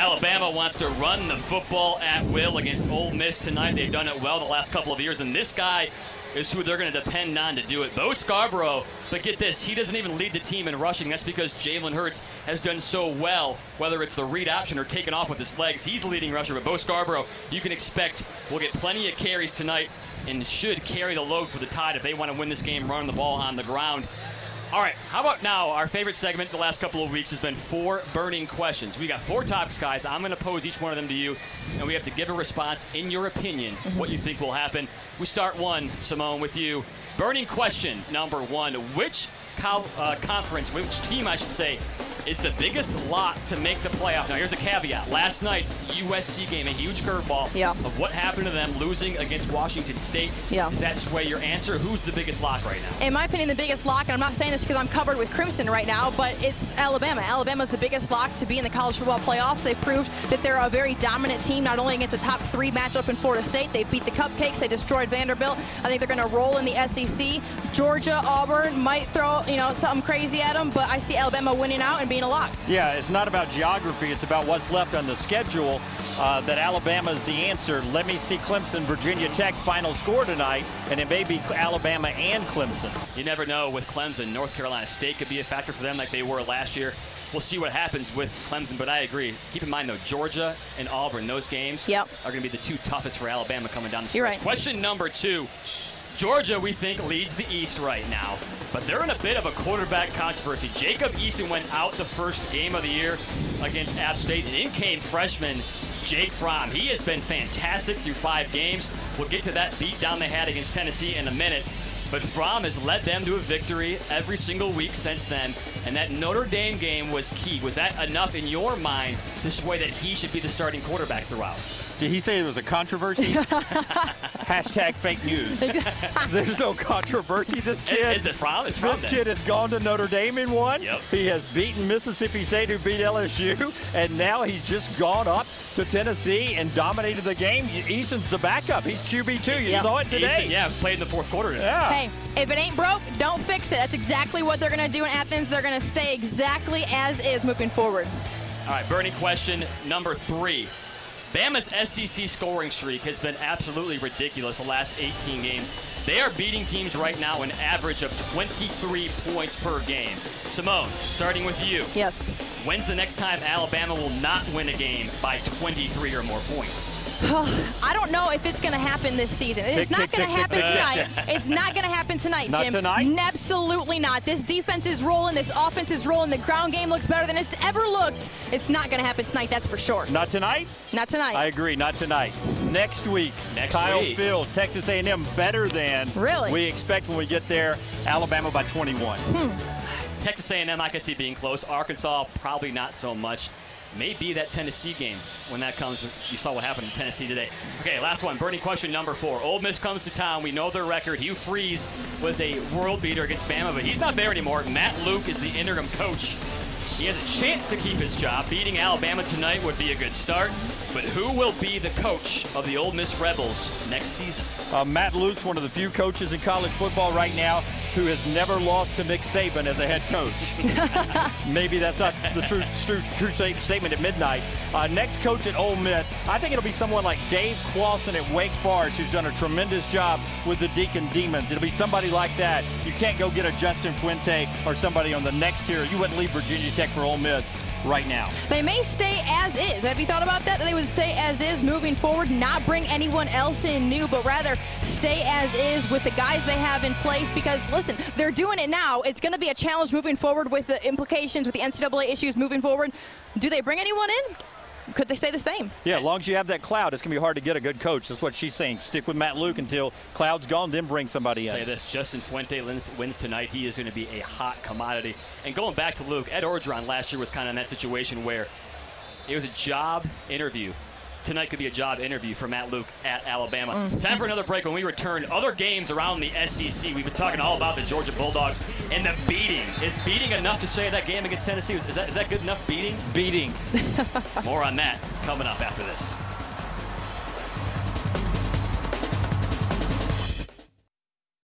Alabama wants to run the football at will against Ole Miss tonight. They've done it well the last couple of years, and this guy is who they're going to depend on to do it. Bo Scarborough, but get this, he doesn't even lead the team in rushing. That's because Jalen Hurts has done so well, whether it's the read option or taking off with his legs. He's the leading rusher, but Bo Scarborough, you can expect, will get plenty of carries tonight and should carry the load for the Tide if they want to win this game running the ball on the ground. All right, how about now? Our favorite segment the last couple of weeks has been 4 burning questions. We got 4 topics, guys. I'm going to pose each one of them to you, and we have to give a response in your opinion, what you think will happen. We start one, Simone, with you. Burning question number 1. Which conference, which team, I should say, is the biggest lock to make the playoff? Now, here's a caveat. Last night's USC game, a huge curveball of what happened to them losing against Washington State. Does that sway your answer? Who's the biggest lock right now? In my opinion, the biggest lock, and I'm not saying this because I'm covered with crimson right now, but it's Alabama. Alabama's the biggest lock to be in the college football playoffs. They've proved that they're a very dominant team, not only against a top 3 matchup in Florida State. They beat the Cupcakes. They destroyed Vanderbilt. I think they're going to roll in the SEC. Georgia, Auburn might throw, something crazy at them, but I see Alabama winning out and being a lock. Yeah, it's not about geography. It's about what's left on the schedule. That Alabama is the answer. Let me see Clemson, Virginia Tech final score tonight, and it may be Alabama and Clemson. You never know with Clemson. North Carolina State could be a factor for them like they were last year. We'll see what happens with Clemson, but I agree. Keep in mind, though, Georgia and Auburn, those games are going to be the 2 toughest for Alabama coming down the stretch. You're right. Question number 2. Georgia, we think, leads the East right now, but they're in a bit of a quarterback controversy. Jacob Eason went out the first game of the year against App State, and in came freshman Jake Fromm. He has been fantastic through 5 games. We'll get to that beat down they had against Tennessee in a minute, but Fromm has led them to a victory every single week since then, and that Notre Dame game was key. Was that enough in your mind to sway that he should be the starting quarterback throughout? Did he say it was a controversy? Hashtag fake news. There's no controversy. This kid. Is it Fromm? It's Fromm. This kid has gone to Notre Dame and won. He has beaten Mississippi State, who beat LSU, and now he's just gone up to Tennessee and dominated the game. Eason's the backup. He's QB2. You saw it today. Eason, played in the 4th quarter today. Hey, if it ain't broke, don't fix it. That's exactly what they're going to do in Athens. They're going to stay exactly as is moving forward. All right, burning question number 3. Bama's SEC scoring streak has been absolutely ridiculous the last 18 games. They are beating teams right now an average of 23 points per game. Simone, starting with you. Yes. When's the next time Alabama will not win a game by 23 or more points? I don't know if it's going to happen this season. It's not going to happen tonight. It's not going to happen tonight, Jim. Not tonight? Absolutely not. This defense is rolling. This offense is rolling. The ground game looks better than it's ever looked. It's not going to happen tonight, that's for sure. Not tonight? Not tonight. I agree, not tonight. Next week, Kyle Field, Texas A&M, better than we expect when we get there. Alabama by 21. Texas A&M, I can see being close. Arkansas, probably not so much. Maybe that Tennessee game when that comes. You saw what happened in Tennessee today. Okay, last one. Burning question number 4. Ole Miss comes to town. We know their record. Hugh Freeze was a world beater against Bama, but he's not there anymore. Matt Luke is the interim coach. He has a chance to keep his job. Beating Alabama tonight would be a good start. But who will be the coach of the Ole Miss Rebels next season? Matt Luke's one of the few coaches in college football right now who has never lost to Nick Saban as a head coach. Maybe that's not the true statement at midnight. Next coach at Ole Miss, I think it'll be someone like Dave Clawson at Wake Forest, who's done a tremendous job with the Deacon Demons. It'll be somebody like that. You can't go get a Justin Fuente or somebody on the next tier. You wouldn't leave Virginia Tech for Ole Miss right now. They may stay as is. Have you thought about that? They would stay as is moving forward, not bring anyone else in new, but rather stay as is with the guys they have in place because, listen, they're doing it now. It's going to be a challenge moving forward with the implications with the NCAA issues moving forward. Do they bring anyone in? Could they stay the same? Yeah, as long as you have that cloud, it's going to be hard to get a good coach. That's what she's saying. Stick with Matt Luke until cloud's gone, then bring somebody in. I'll say this, Justin Fuente wins tonight. He is going to be a hot commodity. And going back to Luke, Ed Orgeron last year was kind of in that situation where it was a job interview. Tonight could be a job interview for Matt Luke at Alabama. Time for another break. When we return, other games around the SEC. We've been talking all about the Georgia Bulldogs and the beating. Is beating enough to say that game against Tennessee? Is that good enough beating? Beating. More on that coming up after this.